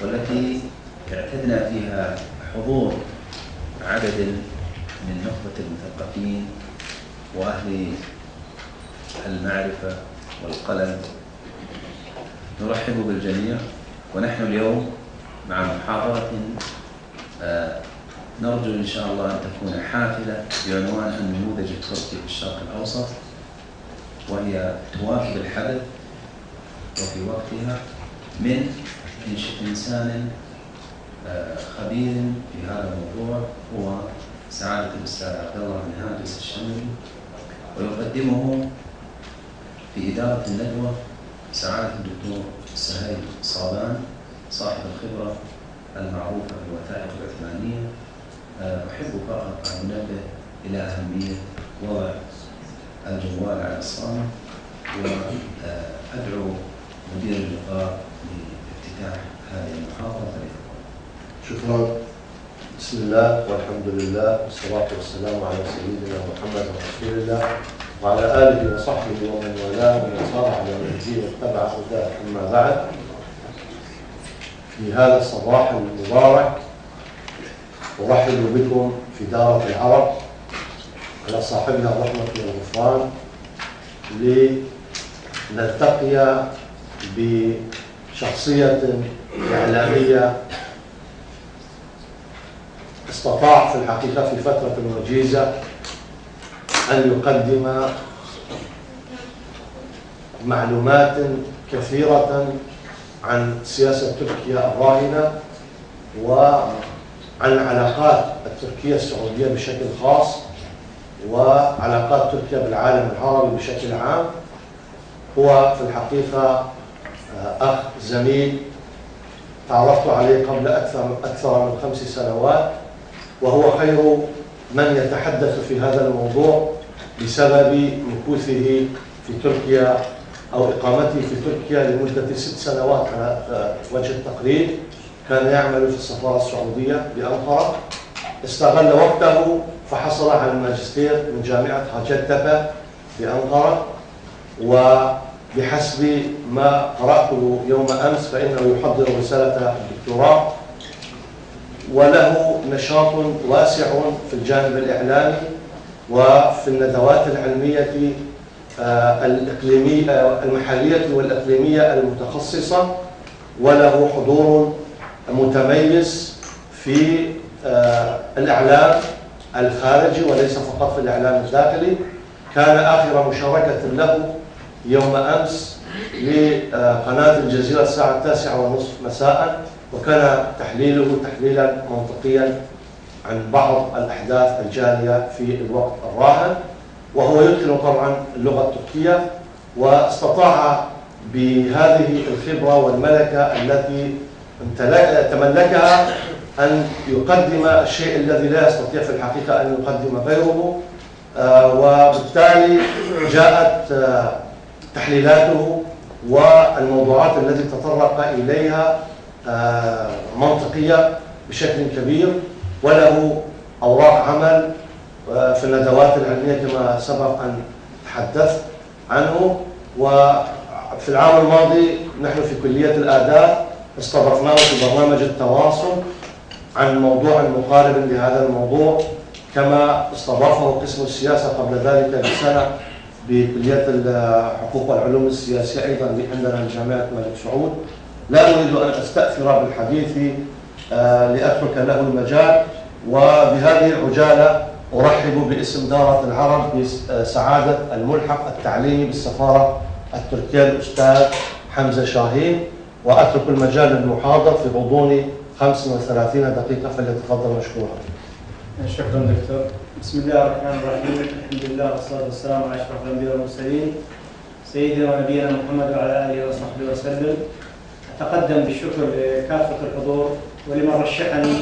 والتي اعتدنا فيها حضور عدد من نخبة المثقفين وأهل المعرفة والقلم. نرحب بالجميع، ونحن اليوم مع محاضرة نرجو إن شاء الله أن تكون حافلة بعنوان النموذج التركي في الشرق الأوسط، وهي تواكب الحدث وفي وقتها من إنسان خبير في هذا الموضوع هو سعادة الأستاذ عبد الله بن هاجس الشمري، ويقدمه في إدارة الندوة سعادة الدكتور سهيل صابان صاحب الخبرة المعروفة في الوثائق العثمانية. أحب فقط أن أنبه إلى أهمية وضع الجوال على الصامت، وأدعو مدير اللقاء لافتتاح هذه المحاضرة. شكرا. بسم الله والحمد لله والصلاة والسلام على سيدنا محمد رسول الله وعلى آله وصحبه ومن والاه ومن صار على نهجه واتبع هداه. أما بعد، في هذا الصباح المبارك أرحب بكم في دارة العرب على صاحبها الرحمة والغفران لنلتقي بشخصية إعلامية استطاع في الحقيقة في فترة وجيزة أن يقدم معلومات كثيرة عن سياسة تركيا الراهنة وعن العلاقات التركية السعودية بشكل خاص وعلاقات تركيا بالعالم العربي بشكل عام. هو في الحقيقة أخ زميل تعرفت عليه قبل أكثر من 5 سنوات، وهو خير من يتحدث في هذا الموضوع بسبب مكوثه في تركيا أو إقامته في تركيا لمدة 6 سنوات على وجه التقريب. كان يعمل في السفارة السعودية بأنقرة، استغل وقته فحصل على الماجستير من جامعة هاجتبة بأنقرة، وبحسب ما قرأته يوم أمس فإنه يحضر رسالة الدكتوراه، وله نشاط واسع في الجانب الإعلامي وفي الندوات العلمية الإقليمية المحلية والإقليمية المتخصصة، وله حضور متميز في الإعلام الخارجي وليس فقط في الإعلام الداخلي. كان آخر مشاركة له يوم أمس لقناة الجزيرة الساعة 9:30 مساء، وكان تحليله تحليلا منطقيا عن بعض الأحداث الجارية في الوقت الراهن، وهو يتقن طبعا اللغة التركية، واستطاع بهذه الخبرة والملكة التي تملكها أن يقدم الشيء الذي لا يستطيع في الحقيقة أن يقدم غيره، وبالتالي جاءت تحليلاته والموضوعات التي تطرق إليها منطقية بشكل كبير، وله أوراق عمل في الندوات العلمية كما سبق أن تحدثت عنه. وفي العام الماضي نحن في كلية الآداب استضفناه في برنامج التواصل عن موضوع مقارب لهذا الموضوع، كما استضافه قسم السياسة قبل ذلك بسنة بكلية الحقوق والعلوم السياسية أيضا عندنا جامعة الملك سعود. لا أريد أن أستأثر بالحديث لأترك له المجال، وبهذه العجالة أرحب باسم دارة العرب بسعادة الملحق التعليمي بالسفارة التركية الأستاذ حمزة شاهين، وأترك المجال للمحاضر في غضون 35 دقيقة، فليتفضل مشكورا. شكرا دكتور. بسم الله الرحمن الرحيم، الحمد لله والصلاة والسلام على أشرف الأنبياء والمرسلين سيدنا ونبينا محمد وعلى آله وصحبه وسلم. أتقدم بالشكر لكافة الحضور ولمن رشحني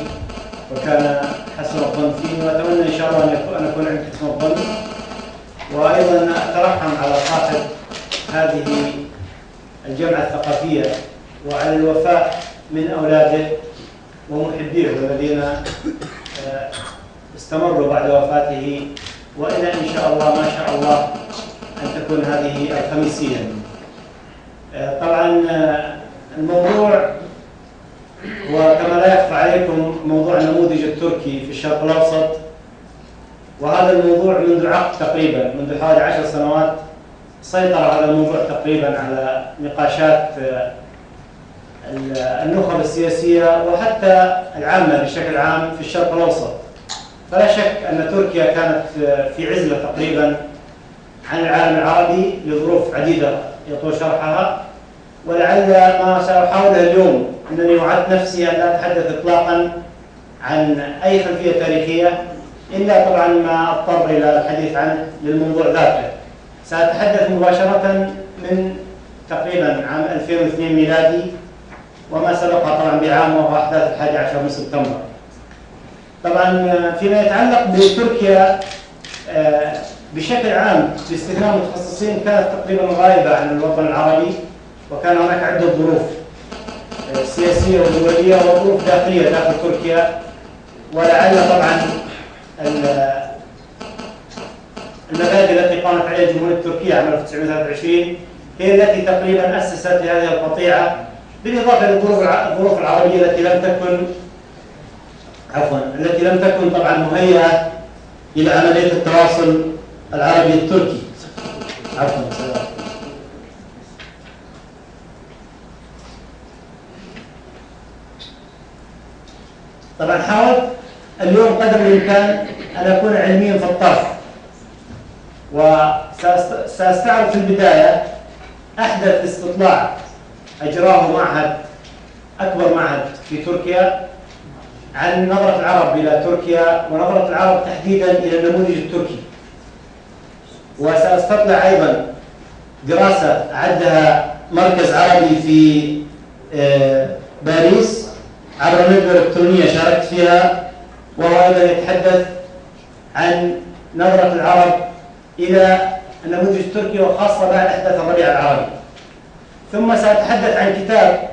وكان حسن الظن فيني، وأتمنى إن شاء الله أن أكون عند حسن الظن. وأيضا أترحم على صاحب هذه الجمعة الثقافية وعلى الوفاء من أولاده ومحبيه الذين استمروا بعد وفاته، وإلى إن شاء الله ما شاء الله أن تكون هذه الخميسية. طبعا الموضوع وكما لا يخفى عليكم موضوع النموذج التركي في الشرق الأوسط، وهذا الموضوع منذ عقد تقريبا، منذ حوالي 10 سنوات سيطر هذا الموضوع تقريبا على نقاشات النخب السياسية وحتى العامة بشكل عام في الشرق الأوسط. فلا شك أن تركيا كانت في عزلة تقريبا عن العالم العربي لظروف عديدة يطول شرحها، ولعل ما سأحاوله اليوم أنني وعدت نفسي أن لا أتحدث إطلاقا عن أي خلفية تاريخية إلا طبعا ما أضطر إلى الحديث عنه للموضوع ذاته. سأتحدث مباشرة من تقريبا عام 2002 ميلادي وما سبقها طبعا بعام وهو أحداث 11 من سبتمبر. طبعا فيما يتعلق بتركيا بشكل عام باستثناء متخصصين كانت تقريبا غائبة عن الوطن العربي، وكان هناك عدة ظروف سياسية ودولية وظروف داخلية داخل تركيا، ولعل طبعا المبادئ التي قامت عليها الجمهورية التركية عام 1923 هي التي تقريبا أسست لهذه القطيعة، بالإضافة للظروف العربية التي لم تكن طبعا مهيئة إلى عملية التواصل العربي التركي. طبعا حاولت اليوم قدر الإمكان أن أكون علميا في الطرح، وسأستعرض في البداية أحدث استطلاع أجراه أكبر معهد في تركيا عن نظرة العرب إلى تركيا ونظرة العرب تحديدا إلى النموذج التركي. وسأستطلع أيضا دراسة أعدها مركز عربي في باريس عبر الندوة الإلكترونية شاركت فيها، وهو أيضا يتحدث عن نظرة العرب إلى النموذج التركي وخاصة بعد أحداث الربيع العربي. ثم سأتحدث عن كتاب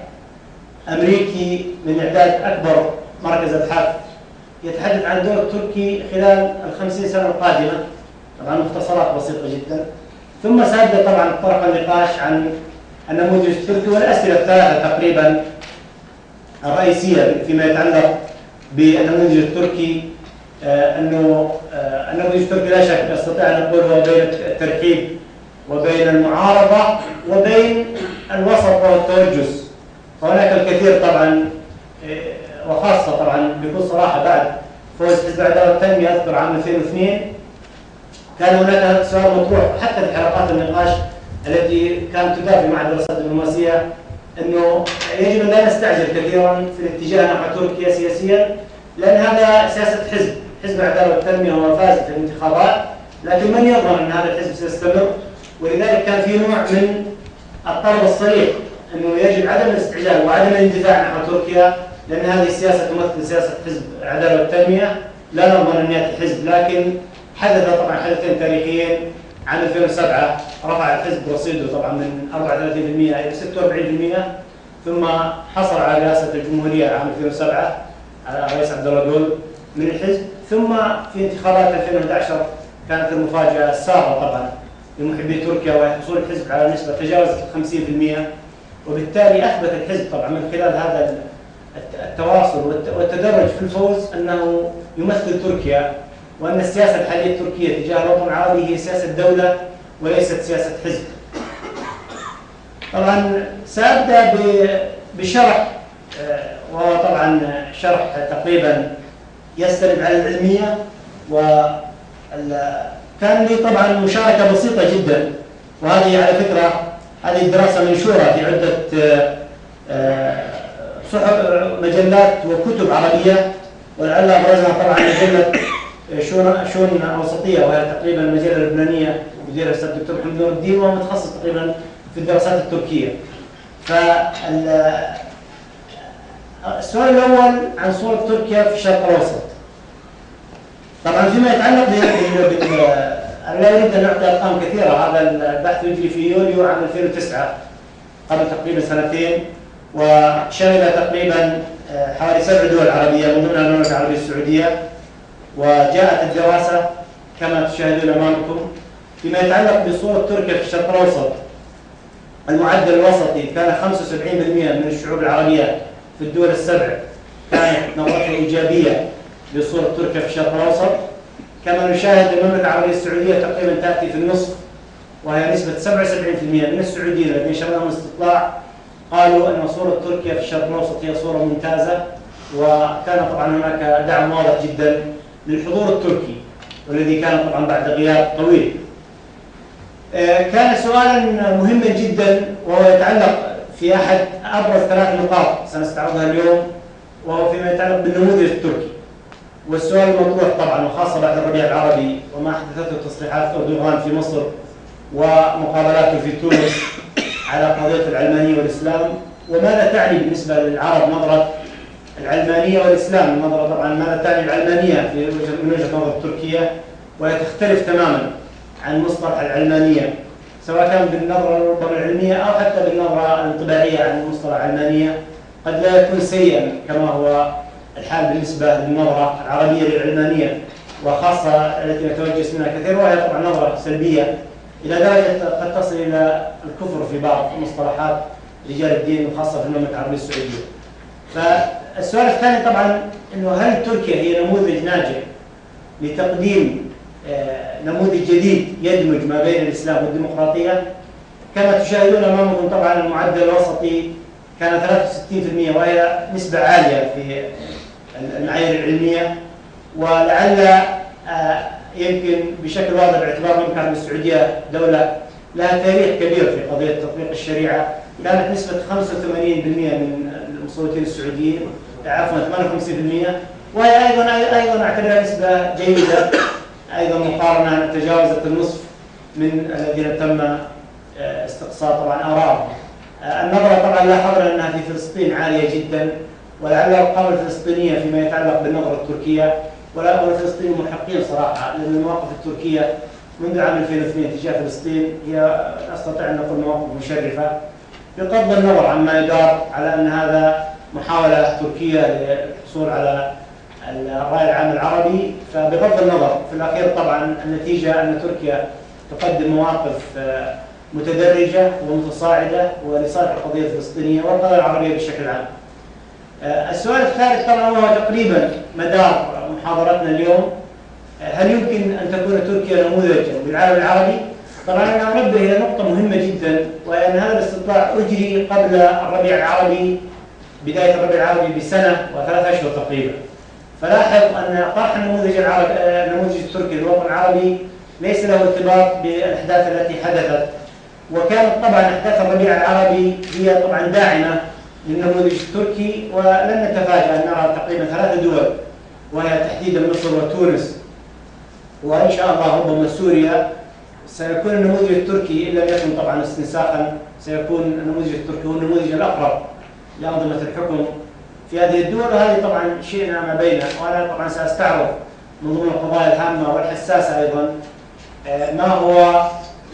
أمريكي من إعداد أكبر مركز أبحاث يتحدث عن الدور التركي خلال 50 سنة القادمة، طبعا مختصرات بسيطة جدا. ثم سأبدأ طبعا طرح النقاش عن النموذج التركي والأسئلة الثلاثة تقريبا الرئيسية فيما يتعلق بالنموذج التركي. أنه النموذج التركي لا شك أستطيع أن أقول هو بين الترحيب وبين المعارضة وبين الوسط والتوجس، فهناك الكثير طبعا، وخاصة طبعا بكل صراحة بعد فوز حزب العدالة والتنمية. أذكر عام 2002 كان هناك سؤال مطروح حتى في حلقات النقاش التي كانت تدار في معهد الدراسات الدبلوماسية، أنه يجب أن لا نستعجل كثيرا في الاتجاه نحو تركيا سياسيا، لأن هذا سياسة حزب العدالة والتنمية هو فاز في الانتخابات، لكن من يضمن أن هذا الحزب سيستمر؟ ولذلك كان في نوع من الطلب الصريح أنه يجب عدم الاستعجال وعدم الاندفاع نحو تركيا، لأن هذه السياسة تمثل سياسة حزب العدالة والتنمية، لا نضمن أن يأتي الحزب. لكن حدث طبعا حدثين تاريخيين. عام 2007 رفع الحزب رصيده طبعا من 34% إلى 46%، ثم حصل على رئاسة الجمهورية عام 2007 على الرئيس عبد الله جول من الحزب. ثم في انتخابات 2011 كانت المفاجأة السارة طبعا لمحبي تركيا، وحصول الحزب على نسبة تجاوزت 50%، وبالتالي أثبت الحزب طبعا من خلال هذا التواصل والتدرج في الفوز أنه يمثل تركيا، وأن السياسة الحالية التركية تجاه الوطن العربي هي سياسة دولة وليست سياسة حزب. طبعا سأبدأ بشرح، وهو طبعا شرح تقريبا يستند على العلمية، وكان لي طبعا مشاركة بسيطة جدا، وهذه على فكرة هذه الدراسة منشورة في عدة مجلات وكتب عربية، ولعل أبرزها طبعا مجلة شؤون أوسطية، وهي تقريبا المجلة اللبنانية مديرها الأستاذ الدكتور محمد نور الدين، وهو متخصص تقريبا في الدراسات التركية. السؤال الأول عن صورة تركيا في الشرق الأوسط. طبعا فيما يتعلق أنا لا أريد أن أعطي أرقام كثيرة، هذا البحث يجري في يوليو عام 2009 قبل تقريبا سنتين، وشمل تقريبا حوالي 7 دول عربية من ضمنها المملكة العربية السعودية. وجاءت الدراسة كما تشاهدون أمامكم. فيما يتعلق بصورة تركيا في الشرق الأوسط، المعدل الوسطي كان 75% من الشعوب العربية في الدول السبع كانت نظرته إيجابية لصورة تركيا في الشرق الأوسط، كما نشاهد المملكة العربية السعودية تقريبا تأتي في النصف، وهي نسبة 77% من السعوديين الذين شغلهم الاستطلاع قالوا أن صورة تركيا في الشرق الأوسط هي صورة ممتازة. وكان طبعا هناك دعم واضح جدا للحضور التركي، والذي كان طبعا بعد غياب طويل. كان سؤالا مهما جدا، وهو يتعلق في أحد أبرز 3 نقاط سنستعرضها اليوم، وهو فيما يتعلق بالنموذج التركي. والسؤال المطروح طبعا، وخاصة بعد الربيع العربي وما حدثته تصريحات أردوغان في مصر ومقابلاته في تونس على قضية العلمانية والإسلام، وماذا تعني بالنسبة للعرب نظرة العلمانية والإسلام؟ النظرة طبعا ماذا تعني العلمانية من وجهة نظر تركيا، وهي تختلف تماما عن مصطلح العلمانية، سواء كان بالنظرة ربما العلمية أو حتى بالنظرة الانطباعية عن مصطلح العلمانية. قد لا يكون سيئا كما هو الحال بالنسبة للنظرة العربية للعلمانية، وخاصة التي نتوجس منها كثير، وهي طبعا نظرة سلبية إلى درجة قد تصل إلى الكفر في بعض مصطلحات رجال الدين، وخاصة في المملكة العربية السعودية. فالسؤال الثاني طبعا أنه هل تركيا هي نموذج ناجح لتقديم نموذج جديد يدمج ما بين الإسلام والديمقراطية؟ كما تشاهدون أمامكم طبعا المعدل الوسطي كان 63%، وهي نسبة عالية في المعايير العلمية، ولعل يمكن بشكل واضح باعتبار المملكة العربية السعودية دولة لها تاريخ كبير في قضية تطبيق الشريعة، كانت نسبة 85% من المصوتين السعوديين، عفوا 58%، وهي أيضا أعتبرها نسبة جيدة، أيضا مقارنة تجاوزت النصف من الذين تم استقصاء طبعا آرائهم. النظرة طبعا لاحظنا أنها في فلسطين عالية جدا، ولعل الأرقام الفلسطينية فيما يتعلق بالنظرة التركية، ولا الفلسطينيين محقين صراحة، لأن المواقف التركية منذ عام 2002 تجاه فلسطين هي أستطيع أن نقول مواقف مشرفة، بغض النظر عما يدار على أن هذا محاولة تركية للحصول على الرأي العام العربي. فبغض النظر في الأخير طبعا النتيجة أن تركيا تقدم مواقف متدرجة ومتصاعدة ولصالح القضية الفلسطينية والقضية العربية بشكل عام. السؤال الثالث طبعا وهو تقريبا مدار محاضرتنا اليوم، هل يمكن أن تكون تركيا نموذجا للعالم العربي؟ طبعا أنا أنبه إلى نقطة مهمة جدا، وهي أن هذا الاستطلاع أجري قبل الربيع العربي، بداية الربيع العربي بسنة و3 أشهر تقريبا. فلاحظ أن طرح النموذج التركي للوطن العربي ليس له ارتباط بالأحداث التي حدثت، وكانت طبعا أحداث الربيع العربي هي طبعا داعمة للنموذج التركي، ولن نتفاجأ أن نرى تقريبا 3 دول، وهي تحديدا مصر وتونس وإن شاء الله ربما سوريا، سيكون النموذج التركي إن لم يكن طبعا استنساخا، سيكون النموذج التركي هو النموذج الأقرب لأنظمة الحكم في هذه الدول، وهذه طبعا شئنا ما بينه. وأنا طبعا سأستعرض من ضمن القضايا الهامة والحساسة أيضا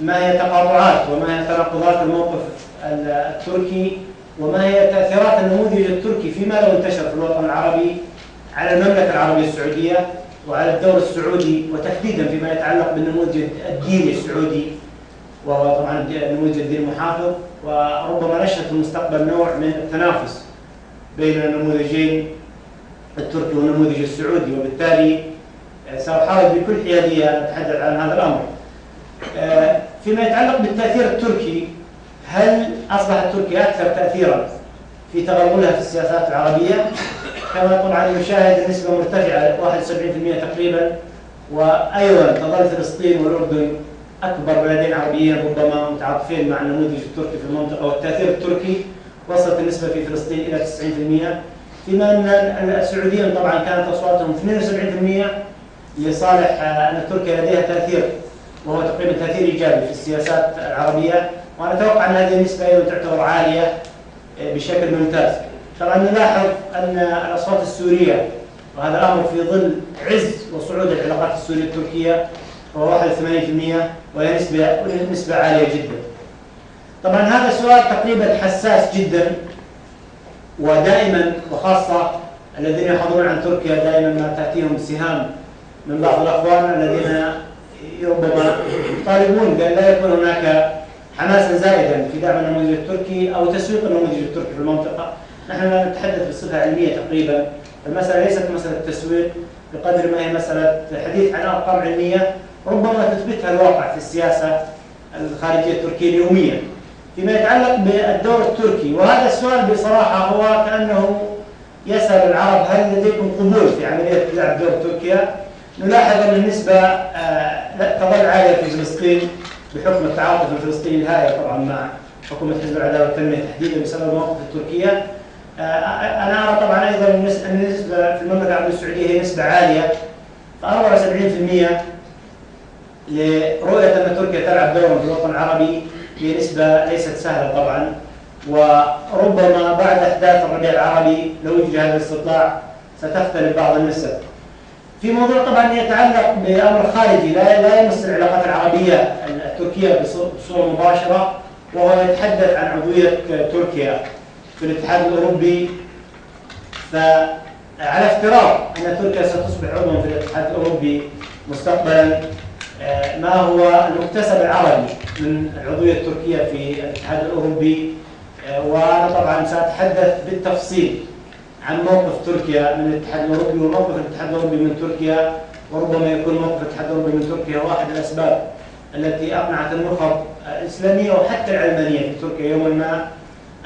ما هي تقاطعات وما هي تناقضات الموقف التركي، وما هي تأثيرات النموذج التركي فيما لو انتشر في الوطن العربي على المملكة العربية السعودية وعلى الدور السعودي، وتحديدا فيما يتعلق بالنموذج الديني السعودي، وهو طبعا نموذج الدين المحافظ، وربما نشهد في المستقبل نوع من التنافس بين النموذجين التركي والنموذج السعودي. وبالتالي سأحاول بكل حيادية أن أتحدث عن هذا الأمر. فيما يتعلق بالتأثير التركي، هل أصبحت تركيا أكثر تأثيرا في تغلغلها في السياسات العربية؟ كما طبعا نشاهد النسبة مرتفعة 71% تقريبا، وأيضا تظل فلسطين والأردن أكبر بلدين عربيين ربما متعاطفين مع النموذج التركي في المنطقة، والتأثير التركي وصلت النسبة في فلسطين إلى 90%، فيما أن السعوديين طبعا كانت أصواتهم 72% لصالح أن تركيا لديها تأثير، وهو تقريبا تأثير إيجابي في السياسات العربية، وأنا أتوقع أن هذه النسبة أيضا تعتبر عالية بشكل ممتاز. طبعا نلاحظ أن الأصوات السورية، وهذا الأمر في ظل عز وصعود العلاقات السورية التركية، هو 81%، وهي نسبة عالية جدا. طبعا هذا سؤال تقريبا حساس جدا، ودائما وخاصة الذين يحضرون عن تركيا دائما ما تأتيهم سهام من بعض الأخوان الذين ربما يطالبون بأن لا يكون هناك حماسا زائدا في دعم النموذج التركي أو تسويق النموذج التركي في المنطقة. نحن نتحدث بصفة علمية تقريبا. المسألة ليست مسألة تسويق بقدر ما هي مسألة حديث عن أرقام علمية ربما تثبتها الواقع في السياسة الخارجية التركية اليومية فيما يتعلق بالدور التركي. وهذا السؤال بصراحة هو كأنه يسأل العرب هل لديكم قبول في عملية لعب دور تركيا؟ نلاحظ أن النسبة تظل عالية في فلسطين بحكم التعاطف الفلسطيني الهائل طبعا مع حكومة حزب العدالة والتنمية تحديدا بسبب المواقف التركية. أنا أرى طبعا أيضا النسبة في المملكة العربية السعودية هي نسبة عالية، ف 74% لرؤية أن تركيا تلعب دورا في الوطن العربي هي نسبة ليست سهلة طبعا. وربما بعد أحداث الربيع العربي لو يجري هذا الاستطلاع ستختلف بعض النسب. في موضوع طبعا يتعلق بأمر خارجي لا يمس العلاقات العربية التركية بصورة مباشرة، وهو يتحدث عن عضوية تركيا في الاتحاد الأوروبي. فعلى افتراض أن تركيا ستصبح عضوا في الاتحاد الأوروبي مستقبلا، ما هو المكتسب العربي من العضوية التركية في الاتحاد الأوروبي؟ وأنا طبعا سأتحدث بالتفصيل عن موقف تركيا من الاتحاد الأوروبي وموقف الاتحاد الأوروبي من تركيا، وربما يكون موقف الاتحاد الأوروبي من تركيا هو أحد الأسباب التي أقنعت النخب الإسلامية وحتى العلمانية في تركيا يوما ما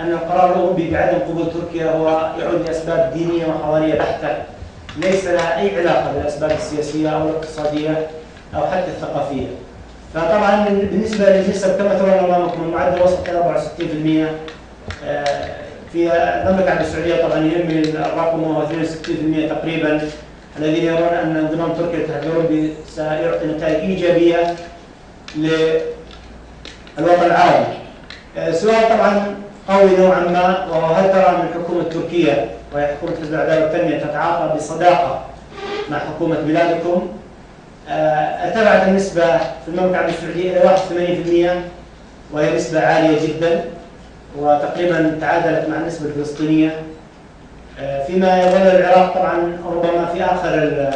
أن القرار الأوروبي بعدم قبول تركيا هو يعود لأسباب دينية وحضارية بحتة ليس لها أي علاقة بالأسباب السياسية أو الاقتصادية أو حتى الثقافية. فطبعا بالنسبة للنسب كما ترون أمامكم المعدل وصل 64% في المملكة العربية السعودية. طبعا يهمني الرقم وهو 62% تقريبا الذين يرون أن انضمام تركيا للاتحاد الأوروبي سيعطي نتائج إيجابية للوطن العربي. سؤال طبعا قوي نوعا ما، وهو هل ترى من الحكومة التركية وهي حكومة حزب العدالة والتنمية تتعاطى بصداقة مع حكومة بلادكم؟ ارتفعت النسبة في المملكة العربية السعودية إلى 81%، وهي نسبة عالية جدا وتقريبا تعادلت مع النسبة الفلسطينية. فيما يظل العراق طبعا ربما في آخر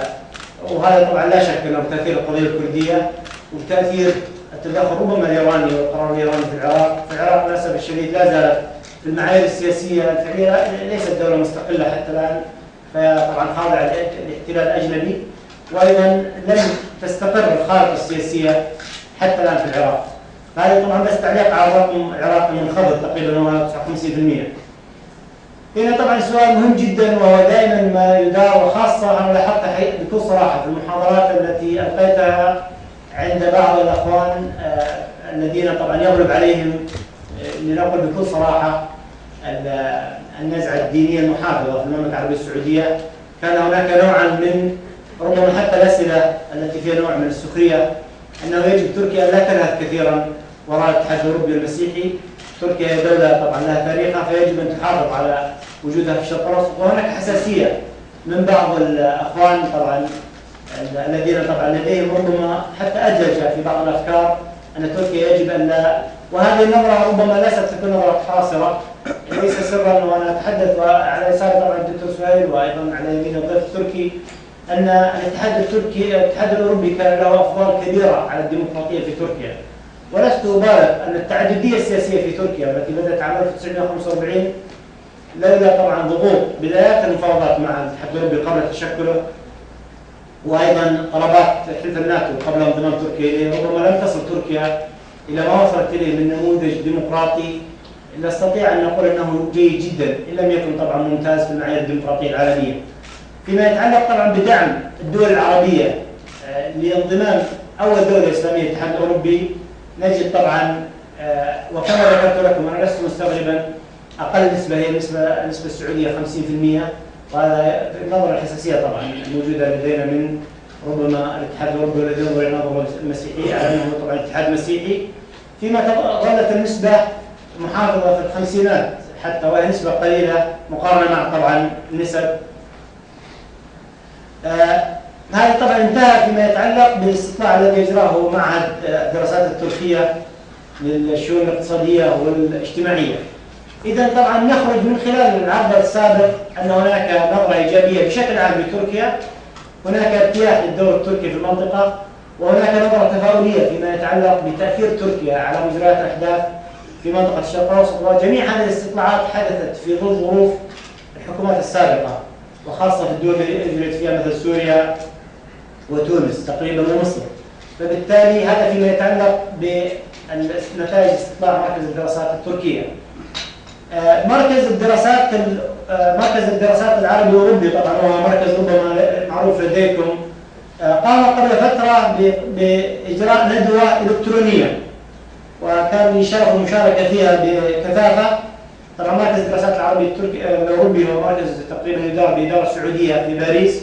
وهذا طبعا لا شك أنه تأثير القضية الكردية وتأثير التدخل ربما الإيراني والقرار الإيراني في العراق. في العراق للأسف الشديد لا زالت في المعايير السياسية الفعلية ليست دولة مستقلة حتى الآن، فهي طبعا خاضعة للاحتلال الأجنبي، وأيضا لم تستقر الخارطة السياسية حتى الآن في العراق. هذا طبعا بس تعليق على الرقم العراقي منخفض تقريبا هو 59%. هنا طبعا سؤال مهم جدا وهو دائما ما يدار، وخاصة أنا لاحظت بكل صراحة في المحاضرات التي ألقيتها عند بعض الأخوان الذين طبعا يغلب عليهم لنقل بكل صراحة النزعة الدينية المحافظة في المملكة العربية السعودية. كان هناك نوعا من ربما حتى الأسئلة التي فيها نوع من السخرية أنه يجب تركيا لا تلهث كثيرا وراء الاتحاد الأوروبي المسيحي. تركيا هي دولة طبعا لها تاريخها فيجب أن تحافظ على وجودها في الشرق الأوسط، وهناك حساسية من بعض الأخوان طبعا الذين طبعا لديهم ربما حتى أدلجة في بعض الأفكار أن تركيا يجب أن لا، وهذه النظرة ربما ليست تكون نظرة حاصرة ليس سرا. وأنا أتحدث على يسار طبعا الدكتور سهيل وأيضا على يمين الضيف التركي أن الاتحاد الأوروبي كان له أفضال كبيرة على الديمقراطية في تركيا، ولست أبالغ أن التعددية السياسية في تركيا التي بدأت عام 1945 لولا طبعا ضغوط بدايات المفاوضات مع الاتحاد الأوروبي قبل تشكله، وأيضا طلبات حلف الناتو قبل انضمام تركيا إليه، ربما لم تصل تركيا إلى ما وصلت إليه من نموذج ديمقراطي نستطيع أن نقول أنه جيد جدا إن لم يكن طبعا ممتاز في المعايير الديمقراطية العالمية. فيما يتعلق طبعا بدعم الدول العربية لانضمام أول دولة إسلامية للاتحاد الأوروبي، نجد طبعا وكما ذكرت لكم أنا لست مستغربا أقل نسبة هي النسبة السعودية 50%، وهذا النظرة الحساسية طبعا الموجودة لدينا من ربما الاتحاد الأوروبي الذي ينظر إلى النظرة المسيحية على أنه طبعا اتحاد مسيحي. فيما ظلت النسبة محافظة في الخمسينات حتى، وهي نسبة قليلة مقارنة مع طبعا النسب. هذا طبعا انتهى فيما يتعلق بالاستطلاع الذي يجراه معهد الدراسات التركية للشؤون الاقتصادية والاجتماعية. إذا طبعا نخرج من خلال العرض السابق أن هناك نظرة إيجابية بشكل عام لتركيا، هناك ارتياح للدور التركي في المنطقة، وهناك نظرة تفاؤلية فيما يتعلق بتأثير تركيا على مجريات الأحداث في منطقة الشرق الأوسط. وجميع هذه الاستطلاعات حدثت في ظل ظروف الحكومات السابقة، وخاصة في الدول اللي فيها مثل سوريا وتونس تقريبا ومصر. فبالتالي هذا فيما يتعلق بنتائج استطلاع مركز الدراسات التركية. مركز الدراسات العربي الأوروبي، طبعا هو مركز ربما معروف لديكم، قام قبل فترة بإجراء ندوة إلكترونية، وكان لي شرف المشاركة فيها بكثافة. طبعا مركز الدراسات العربي الأوروبي هو مركز تقريبا يدار بإدارة السعودية في باريس،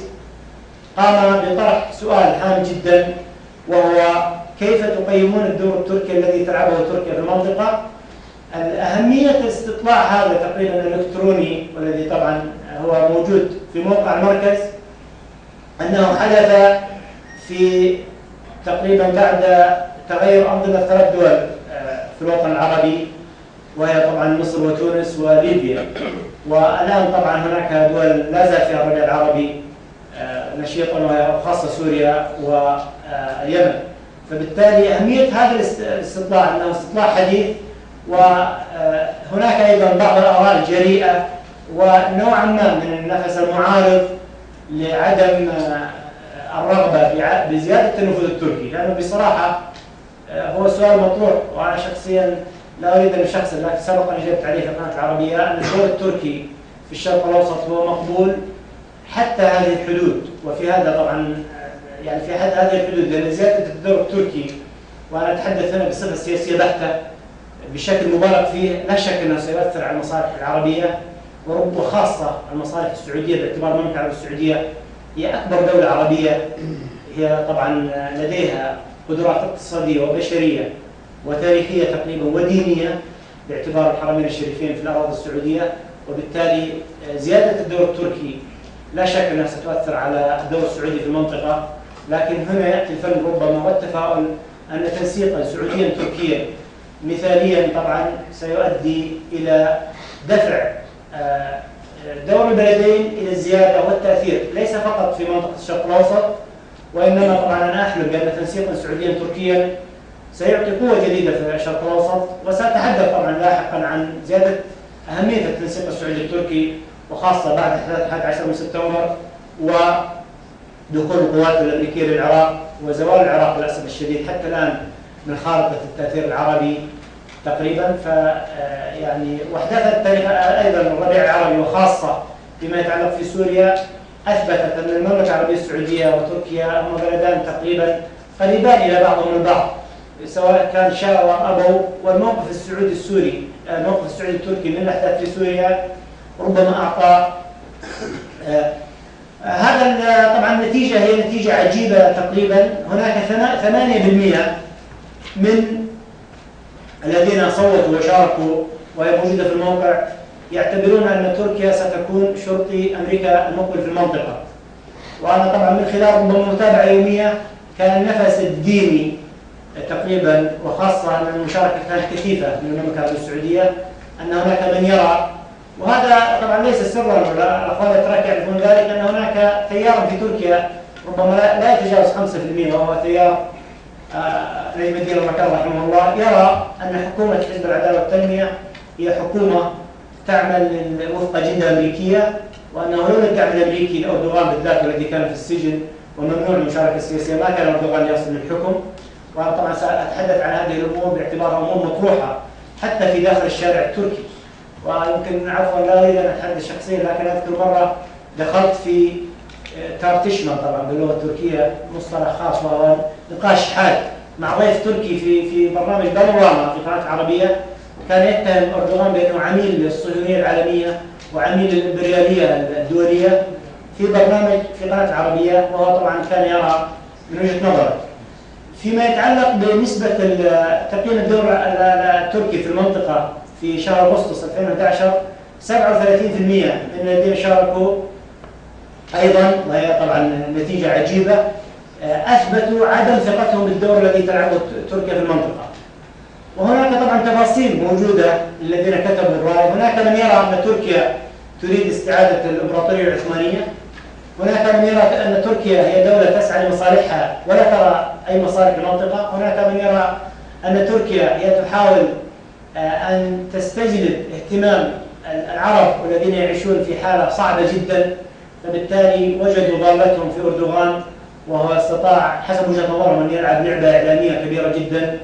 قام بطرح سؤال هام جدا، وهو كيف تقيمون الدور التركي الذي تلعبه تركيا في المنطقة؟ أهمية استطلاع هذا تقريبا الإلكتروني، والذي طبعا هو موجود في موقع المركز، أنه حدث في تقريبا بعد تغير أنظمة 3 دول في الوطن العربي، وهي طبعا مصر وتونس وليبيا. والآن طبعا هناك دول لا زال فيها الربيع العربي نشيطا، وهي خاصة سوريا واليمن. فبالتالي أهمية هذا الاستطلاع أنه استطلاع حديث، وهناك أيضا بعض الآراء الجريئة ونوعا ما من النفس المعارض لعدم الرغبة بزيادة النفوذ التركي، لأنه بصراحة هو سؤال مطروح، وأنا شخصيا لا أريد أن أشخصن، لكن سبق أن أجبت عليه في القناة العربية، أن الدور التركي في الشرق الأوسط هو مقبول حتى هذه الحدود. وفي هذا طبعا يعني في حد هذه الحدود، لأن زيادة الدور التركي، وأنا أتحدث هنا بصفة سياسية بحتة بشكل مبالغ فيه، لا شك أنه سيؤثر على المصالح العربية، وخاصة المصالح السعودية، باعتبار المملكة العربية السعودية هي أكبر دولة عربية، هي طبعا لديها قدرات اقتصادية وبشرية وتاريخية تقريبا ودينية باعتبار الحرمين الشريفين في الأراضي السعودية. وبالتالي زيادة الدور التركي لا شك أنها ستؤثر على الدور السعودي في المنطقة. لكن هنا يأتي الفن ربما والتفاؤل أن تنسيقا سعوديا تركيا مثاليا طبعا سيؤدي إلى دفع دور البلدين إلى الزيادة والتأثير، ليس فقط في منطقة الشرق الأوسط، وإنما طبعا أنا أحلم بأن تنسيقا سعوديا تركيا سيعطي قوة جديدة في الشرق الأوسط. وسأتحدث طبعا لاحقا عن زيادة أهمية التنسيق السعودي التركي، وخاصة بعد 11 من سبتمبر ودخول القوات الأمريكية للعراق وزوال العراق للأسف الشديد حتى الآن من خارطة التأثير العربي تقريبا. يعني واحداث التاريخ أيضا الربيع العربي، وخاصة فيما يتعلق في سوريا، أثبتت أن المملكة العربية السعودية وتركيا هما بلدان تقريبا قريبان إلى بعضهم البعض، سواء كان شاءوا أو أبوا. والموقف السعودي السوري، الموقف السعودي التركي من الأحداث في سوريا ربما أعطى هذا. طبعا النتيجة هي نتيجة عجيبة تقريبا. هناك 8% من الذين صوتوا وشاركوا وهي موجودة في الموقع يعتبرون أن تركيا ستكون شرطي أمريكا المقبل في المنطقة. وأنا طبعا من خلال ربما متابعة يومية كان النفس الديني تقريبا، وخاصة أن المشاركة كانت كثيفة من المملكة العربية السعودية، أن هناك من يرى، وهذا طبعا ليس سرا ولا الأخوان الأتراك يعرفون ذلك، أن هناك تيار في تركيا ربما لا يتجاوز 5%، وهو تيار نجم الدين المكان رحمه الله، يرى أن حكومة حزب العدالة والتنمية هي حكومة تعمل وفق أجندة أمريكية، وأنه لولا الدعم الأمريكي لأردوغان بالذات الذي كان في السجن وممنوع المشاركة السياسية ما كان أردوغان يصل للحكم. وأنا طبعا سأتحدث عن هذه الأمور باعتبارها أمور مطروحة حتى في داخل الشارع التركي. ويمكن عفوا لا أريد أن أتحدث شخصيا، لكن أذكر مرة دخلت في تارتشمان طبعا باللغة التركية مصطلح خاص، وهو نقاش حاد مع ضيف تركي في برنامج بانوراما في قناة عربية، كان يتهم أردوغان بأنه عميل للصهيونية العالمية وعميل للإمبريالية الدولية في برنامج في قناة عربية، وهو طبعا كان يرى من وجهة نظره. فيما يتعلق بنسبة تقييم الدور التركي في المنطقة في شهر أغسطس 2011، 37% من الذين شاركوا أيضا، وهي طبعا نتيجة عجيبة، أثبتوا عدم ثقتهم بالدور الذي تلعبه تركيا في المنطقة. وهناك طبعا تفاصيل موجودة للذين كتبوا الرأي. هناك من يرى أن تركيا تريد استعادة الإمبراطورية العثمانية، هناك من يرى أن تركيا هي دولة تسعى لمصالحها ولا ترى أي مصالح في المنطقة، هناك من يرى أن تركيا هي تحاول أن تستجلب اهتمام العرب والذين يعيشون في حالة صعبة جدا، فبالتالي وجدوا ضالتهم في أردوغان، وهو استطاع حسب وجهة نظرهم أن يلعب لعبة إعلامية كبيرة جدا،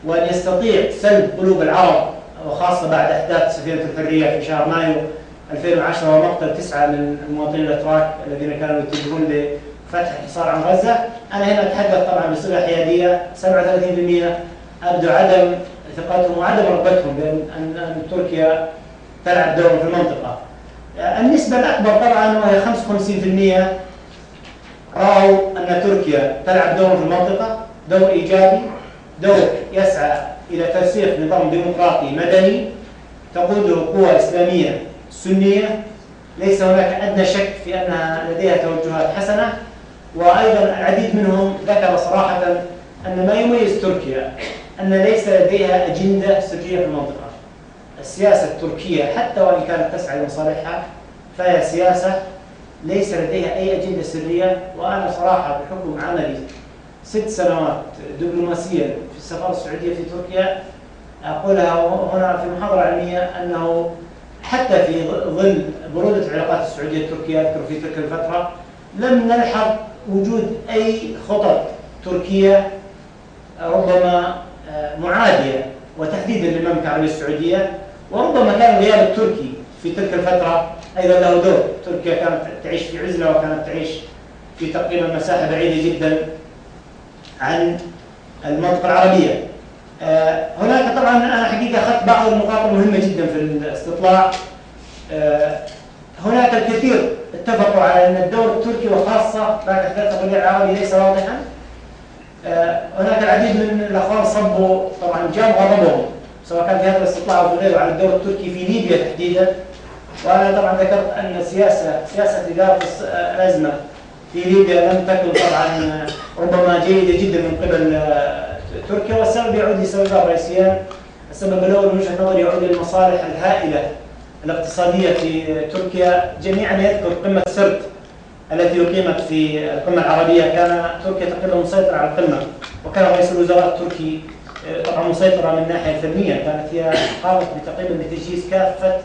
وأن يستطيع سلب قلوب العرب، وخاصة بعد أحداث سفينة الحرية في شهر مايو 2010 ومقتل 9 من المواطنين الأتراك الذين كانوا يتجهون لفتح الحصار عن غزة. أنا هنا أتحدث طبعا بصيغة حيادية. 37% أبدوا عدم ثقتهم وعدم رغبتهم بأن تركيا تلعب دورا في المنطقة. النسبة الأكبر طبعا وهي 55% رأوا أن تركيا تلعب دورا في المنطقة، دور إيجابي، دور يسعى إلى ترسيخ نظام ديمقراطي مدني تقوده قوى إسلامية سنية ليس هناك أدنى شك في أنها لديها توجهات حسنة. وأيضا العديد منهم ذكر صراحة أن ما يميز تركيا أن ليس لديها أجندة سرية في المنطقة. السياسة التركية حتى وإن كانت تسعى لمصالحها فهي سياسة ليس لديها أي أجندة سرية. وأنا صراحة بحكم عملي 6 سنوات دبلوماسيا في السفارة السعودية في تركيا أقولها هنا في محاضرة علمية أنه حتى في ظل برودة العلاقات السعودية التركية، أذكر في تلك الفترة لم نلحظ وجود أي خطط تركية ربما معادية وتحديدا للمملكة العربية السعودية. وربما كان الغياب التركي في تلك الفترة أيضا له دور. تركيا كانت تعيش في عزلة وكانت تعيش في تقريبا مساحة بعيدة جدا عن المنطقة العربية. هناك طبعا أنا حقيقة أخذت بعض النقاط المهمة جدا في الاستطلاع. هناك الكثير اتفقوا على أن الدور التركي وخاصة بعد أحداث الربيع العربي ليس واضحا. هناك العديد من الأخوان صبوا طبعا جام غضبهم سواء كان في هذا الاستطلاع أو في غيره على الدور التركي في ليبيا تحديدا. وأنا طبعا ذكرت أن سياسة إدارة الأزمة في ليبيا لم تكن طبعا ربما جيدة جدا من قبل تركيا، والسبب يعود لسببين رئيسيان. السبب الأول من وجهة نظري يعود للمصالح الهائلة الاقتصادية في تركيا. جميعا يذكر قمة سرت التي أقيمت في القمة العربية، كان تركيا تقريبا مسيطرة على القمة، وكان رئيس الوزراء التركي طبعا مسيطرة من الناحية الفنية، كانت هي قامت تقريبا بتجهيز كافة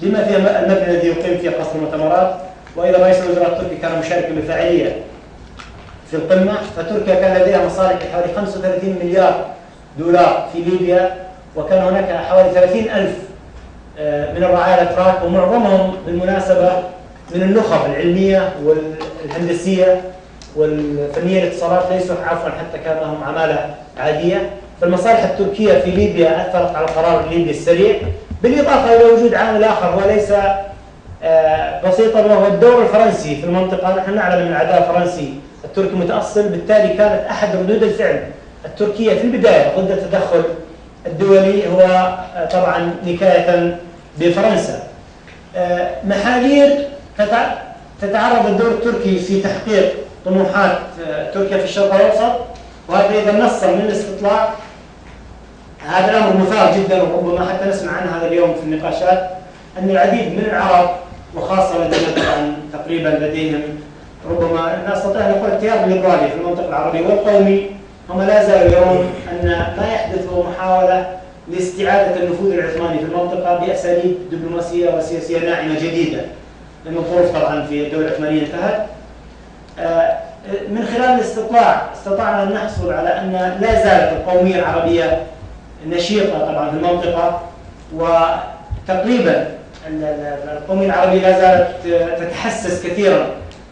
بما فيها المبنى الذي يقيم فيه قصر المؤتمرات. وأيضا رئيس الوزراء التركي كان مشاركا بفاعلية في القمة. فتركيا كان لديها مصالح حوالي 35 مليار دولار في ليبيا، وكان هناك حوالي 30,000 من الرعايا الأتراك، ومعظمهم بالمناسبة من النخب العلمية والهندسية والفنية الاتصالات، ليسوا عفوا حتى كان لهم عمالة عادية. فالمصالح التركية في ليبيا أثرت على القرار الليبي السريع، بالإضافة إلى وجود عامل آخر هو ليس بسيطا، وهو الدور الفرنسي في المنطقة. نحن نعلم أن العداء الفرنسي التركي متأصل، بالتالي كانت أحد ردود الفعل التركية في البداية ضد التدخل الدولي هو طبعا نكاية بفرنسا. محاذير تتعرض الدور التركي في تحقيق طموحات تركيا في الشرق الأوسط، وهذا إذا نصا من الاستطلاع هذا الأمر مثار جدا، وربما حتى نسمع عنه هذا اليوم في النقاشات، أن العديد من العرب وخاصة لدينا طبعا تقريبا لديهم ربما نستطيع أن نقول التيار الليبرالي في المنطقة العربية والقومي، هم لا زالوا يرون أن ما يحدث هو محاولة لاستعادة النفوذ العثماني في المنطقة بأساليب دبلوماسية وسياسية ناعمة جديدة، لأن الظروف طبعا في الدولة العثمانية انتهت. من خلال الاستطلاع استطعنا أن نحصل على أن لا زالت القومية العربية نشيطة طبعا في المنطقة، وتقريبا القومية العربية لا زالت تتحسس كثيرا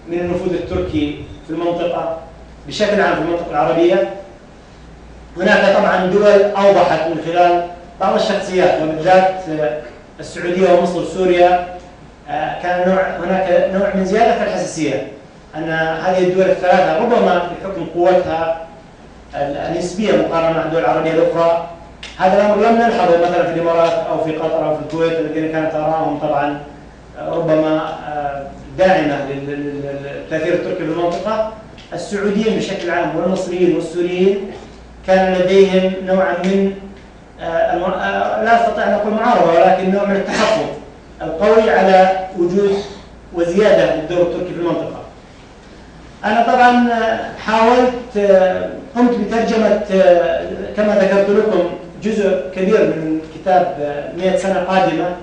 من النفوذ التركي في المنطقة بشكل عام في المنطقة العربية. هناك طبعا دول أوضحت من خلال بعض الشخصيات وبالذات السعودية ومصر وسوريا كان هناك نوع من زيادة الحساسية أن هذه الدول الثلاثة ربما بحكم قوتها النسبية مقارنة مع الدول العربية الأخرى. هذا الأمر لم نلحظه مثلا في الإمارات أو في قطر أو في الكويت الذين كانت آراءهم طبعا ربما داعمة للتأثير التركي في المنطقة. السعوديين بشكل عام والمصريين والسوريين كان لديهم نوعا من لا أستطيع أن أقول معارضة، ولكن نوع من التحفظ القوي على وجود وزيادة للدور التركي في المنطقة. أنا طبعا حاولت قمت بترجمة كما ذكرت لكم جزء كبير من كتاب 100 سنة قادمة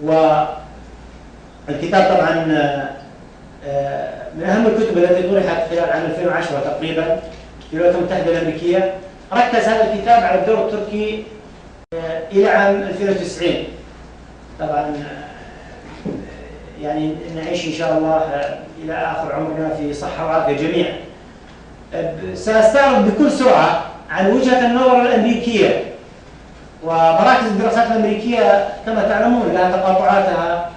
والكتاب طبعا من أهم الكتب التي طرحت خلال عام 2010 تقريبا في الولايات المتحدة الأمريكية. ركز هذا الكتاب على الدور التركي إلى عام 2090. طبعا يعني نعيش إن شاء الله إلى آخر عمرنا في صحة وعافية جميعا. سأستعرض بكل سرعة عن وجهة النظر الأمريكية، ومراكز الدراسات الأمريكية كما تعلمون لها تقاطعاتها